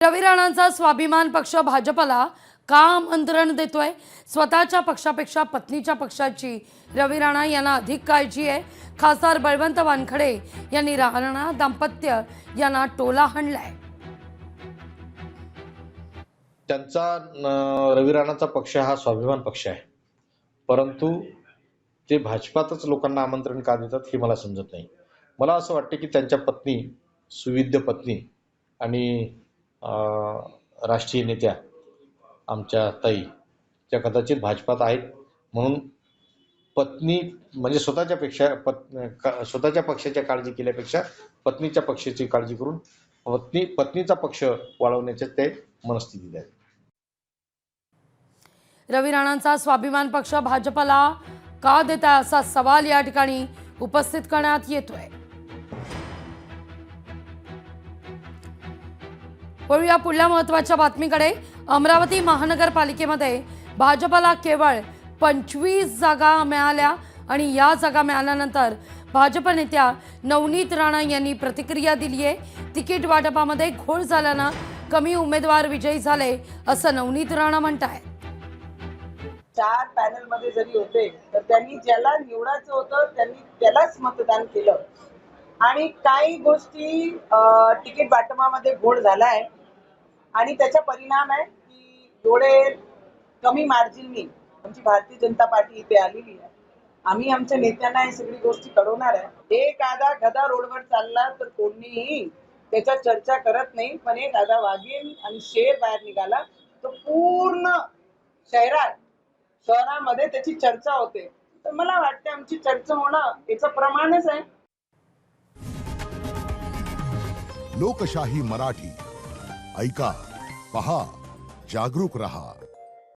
रवी राणांचा स्वाभिमान पक्ष भाजपला का आमंत्रण देतोय? स्वतःच्या पक्षापेक्षा पत्नीच्या पक्षाची रवी राणा यांना अधिक काळजी आहे. खासदार बळवंत वानखडे यांनी राणा दाम्पत्य यांना टोला हाणलाय. त्यांचा रवी राणाचा पक्ष हा स्वाभिमान पक्ष आहे, परंतु ते भाजपातच लोकांना आमंत्रण का देतात हे मला समजत नाही. मला असं वाटतं की त्यांच्या पत्नी, सुविद्य पत्नी आणि राष्ट्रीय नेत्या आमच्या ताई त्या कदाचित भाजपात आहेत, म्हणून पत्नी म्हणजे स्वतःच्या पक्षाच्या काळजी केल्यापेक्षा पत्नीच्या पक्षाची काळजी करून पत्नीचा पक्ष वाढवण्याचे ते मनस्थितीत आहेत. रवी राणांचा स्वाभिमान पक्ष भाजपला का देता असा सवाल या ठिकाणी उपस्थित करण्यात येतोय. वळूया पुढल्या महत्त्वाच्या बातमीकडे. अमरावती महानगरपालिकेमध्ये भाजपला केवळ 25 जागा मिळाल्या आणि या जागा मिळाल्यानंतर भाजप नेत्या नवनीत राणा यांनी प्रतिक्रिया दिली आहे. तिकीट वाटपामध्ये घोळ झाल्यानं कमी उमेदवार विजयी झाले असं नवनीत राणा म्हणतायत. 4 पॅनल मध्ये जरी होते तर त्यांनी ज्याला निवडायचं होतं त्यांनी त्यालाच मतदान केलं आणि काही गोष्टी तिकीट वाटपामध्ये घोळ झालाय आणि त्याचा परिणाम आहे की एवढे कमी मार्जिननी आमची भारतीय जनता पार्टी इथे आलेली आहे. आम्ही आमच्या नेत्यांना ही सगळी गोष्टी कळवणार आहे. एक आधा गदा रोडवर चालला तर कोणीही त्याच्या चर्चा करत नाही, पण एक आधा वाघीण आणि शेर बाहेर निघाला तो पूर्ण शहरामध्ये त्याची चर्चा होते. तर मला वाटतं आमची चर्चा होणं याचं प्रमाणच आहे. लोकशाही मराठी ऐका, पहा, जागरूक रहा.